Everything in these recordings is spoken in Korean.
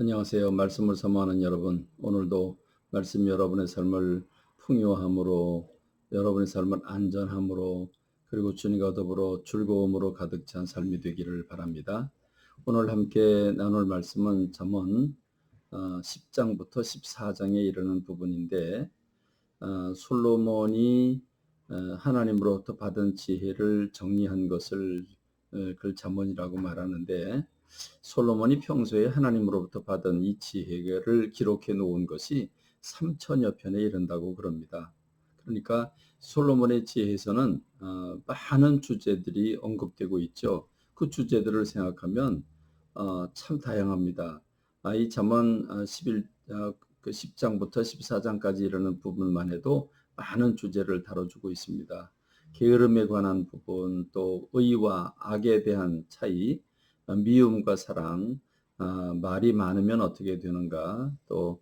안녕하세요. 말씀을 사모하는 여러분, 오늘도 말씀 여러분의 삶을 풍요함으로, 여러분의 삶을 안전함으로, 그리고 주님과 더불어 즐거움으로 가득 찬 삶이 되기를 바랍니다. 오늘 함께 나눌 말씀은 잠언 10장부터 14장에 이르는 부분인데, 솔로몬이 하나님으로부터 받은 지혜를 정리한 것을 그 잠언이라고 말하는데, 솔로몬이 평소에 하나님으로부터 받은 이 지혜를 기록해 놓은 것이 3천여 편에 이른다고 그럽니다. 그러니까 솔로몬의 지혜에서는 많은 주제들이 언급되고 있죠. 그 주제들을 생각하면 참 다양합니다. 이 잠언 10장부터 14장까지 이르는 부분만 해도 많은 주제를 다뤄주고 있습니다. 게으름에 관한 부분, 또 의와 악에 대한 차이, 미움과 사랑, 말이 많으면 어떻게 되는가, 또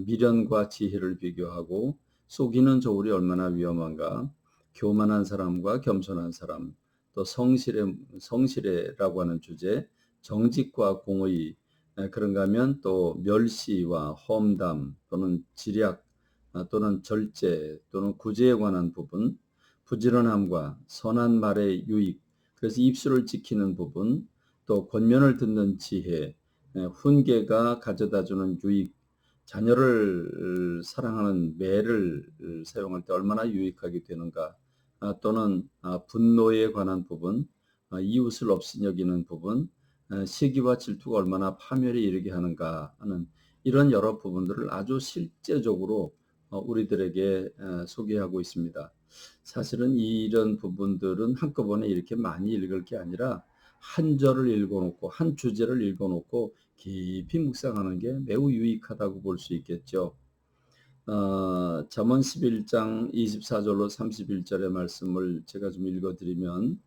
미련과 지혜를 비교하고 속이는 저울이 얼마나 위험한가, 교만한 사람과 겸손한 사람, 또 성실해라고 하는 주제, 정직과 공의, 그런가 하면 또 멸시와 험담 또는 지략 또는 절제 또는 구제에 관한 부분, 부지런함과 선한 말의 유익, 그래서 입술을 지키는 부분, 또 권면을 듣는 지혜, 훈계가 가져다주는 유익, 자녀를 사랑하는 매를 사용할 때 얼마나 유익하게 되는가, 또는 분노에 관한 부분, 이웃을 없이 여기는 부분, 시기와 질투가 얼마나 파멸에 이르게 하는가 하는 이런 여러 부분들을 아주 실제적으로 우리들에게 소개하고 있습니다. 사실은 이런 부분들은 한꺼번에 이렇게 많이 읽을 게 아니라 한 절을 읽어놓고 한 주제를 읽어놓고 깊이 묵상하는 게 매우 유익하다고 볼 수 있겠죠. 잠언 11장 24절로 31절의 말씀을 제가 좀 읽어드리면,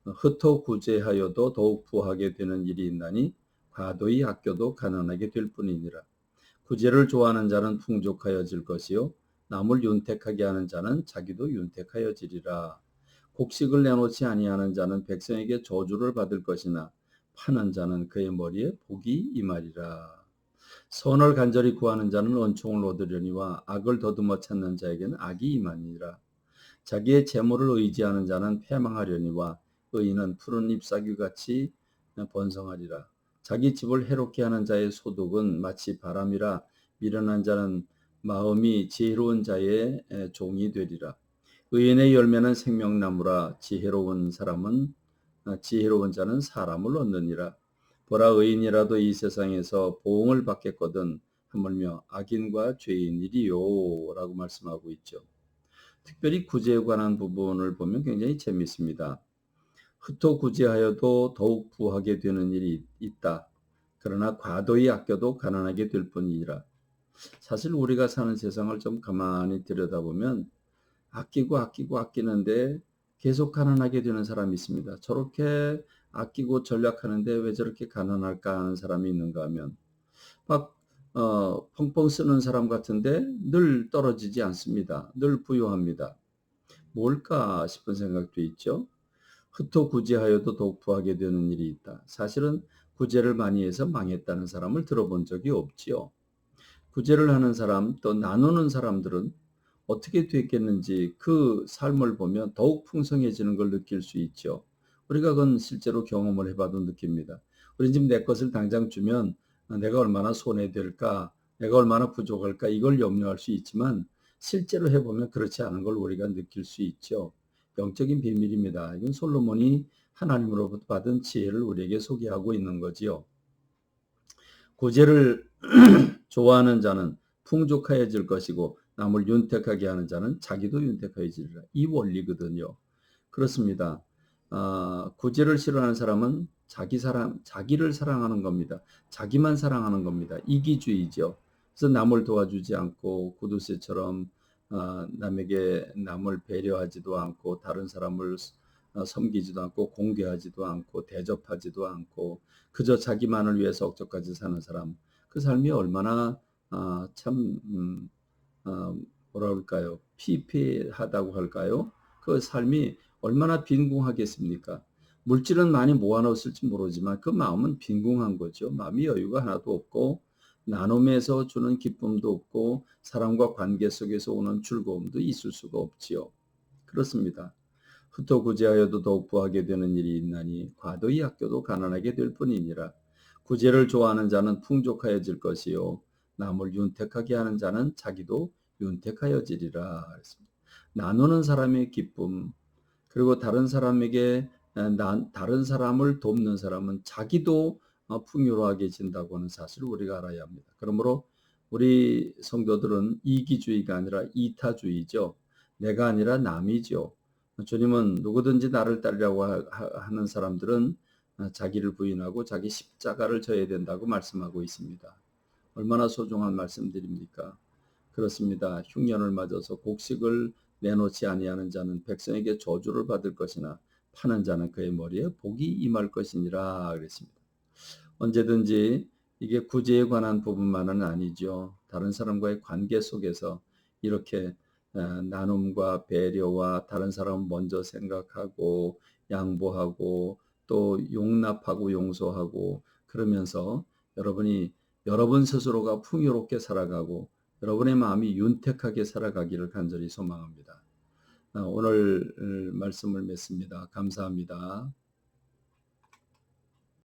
흩어 구제하여도 더욱 부하게 되는 일이 있나니 과도히 아껴도 가난하게 될 뿐이니라. 구제를 좋아하는 자는 풍족하여질 것이요 남을 윤택하게 하는 자는 자기도 윤택하여지리라. 곡식을 내놓지 아니하는 자는 백성에게 저주를 받을 것이나 파는 자는 그의 머리에 복이 임하리라. 선을 간절히 구하는 자는 은총을 얻으려니와 악을 더듬어 찾는 자에게는 악이 임하니라. 자기의 재물을 의지하는 자는 패망하려니와 의인은 푸른 잎사귀같이 번성하리라. 자기 집을 해롭게 하는 자의 소득은 마치 바람이라. 미련한 자는 마음이 지혜로운 자의 종이 되리라. 의인의 열매는 생명나무라. 지혜로운 자는 사람을 얻느니라. 보라, 의인이라도 이 세상에서 보응을 받겠거든 하물며 악인과 죄인이리요 라고 말씀하고 있죠. 특별히 구제에 관한 부분을 보면 굉장히 재미있습니다. 흩어 구제하여도 더욱 부하게 되는 일이 있다. 그러나 과도히 아껴도 가난하게 될 뿐이라. 사실 우리가 사는 세상을 좀 가만히 들여다보면 아끼는데 계속 가난하게 되는 사람이 있습니다. 저렇게 아끼고 전략하는데 왜 저렇게 가난할까 하는 사람이 있는가 하면, 막 펑펑 쓰는 사람 같은데 늘 떨어지지 않습니다. 늘 부유합니다. 뭘까 싶은 생각도 있죠. 흩어 구제하여도 더욱 부하게 되는 일이 있다. 사실은 구제를 많이 해서 망했다는 사람을 들어본 적이 없지요. 구제를 하는 사람, 또 나누는 사람들은 어떻게 됐겠는지 그 삶을 보면 더욱 풍성해지는 걸 느낄 수 있죠. 우리가 그건 실제로 경험을 해봐도 느낍니다. 우리 집 내 것을 당장 주면 내가 얼마나 손해될까, 내가 얼마나 부족할까, 이걸 염려할 수 있지만 실제로 해보면 그렇지 않은 걸 우리가 느낄 수 있죠. 영적인 비밀입니다. 이건 솔로몬이 하나님으로부터 받은 지혜를 우리에게 소개하고 있는 거지요. 구제를 좋아하는 자는 풍족하여질 것이고 남을 윤택하게 하는 자는 자기도 윤택하여지리라. 이 원리거든요. 그렇습니다. 구제를 싫어하는 사람은 자기를 사랑하는 겁니다. 자기만 사랑하는 겁니다. 이기주의죠. 그래서 남을 도와주지 않고 구두쇠처럼 남을 배려하지도 않고 다른 사람을 섬기지도 않고 공개하지도 않고 대접하지도 않고 그저 자기만을 위해서 억척까지 사는 사람, 그 삶이 얼마나 참 뭐라 그럴까요? 피폐하다고 할까요? 그 삶이 얼마나 빈궁하겠습니까? 물질은 많이 모아놓았을지 모르지만 그 마음은 빈궁한 거죠. 마음이 여유가 하나도 없고 나눔에서 주는 기쁨도 없고 사람과 관계 속에서 오는 즐거움도 있을 수가 없지요. 그렇습니다. 흩어 구제하여도 더욱 부하게 되는 일이 있나니 과도히 아껴도 가난하게 될 뿐이니라. 구제를 좋아하는 자는 풍족하여질 것이요 남을 윤택하게 하는 자는 자기도 윤택하여지리라. 나누는 사람의 기쁨, 그리고 다른 사람을 돕는 사람은 자기도 풍요로워진다고 하는 사실을 우리가 알아야 합니다. 그러므로 우리 성도들은 이기주의가 아니라 이타주의죠. 내가 아니라 남이죠. 주님은 누구든지 나를 따르라고 하는 사람들은 자기를 부인하고 자기 십자가를 져야 된다고 말씀하고 있습니다. 얼마나 소중한 말씀들입니까? 그렇습니다. 흉년을 맞아서 곡식을 내놓지 아니하는 자는 백성에게 저주를 받을 것이나 파는 자는 그의 머리에 복이 임할 것이니라 그랬습니다. 언제든지 이게 구제에 관한 부분만은 아니죠. 다른 사람과의 관계 속에서 이렇게 나눔과 배려와 다른 사람 먼저 생각하고 양보하고 또 용납하고 용서하고 그러면서 여러분이 여러분 스스로가 풍요롭게 살아가고 여러분의 마음이 윤택하게 살아가기를 간절히 소망합니다. 오늘 말씀을 맺습니다. 감사합니다.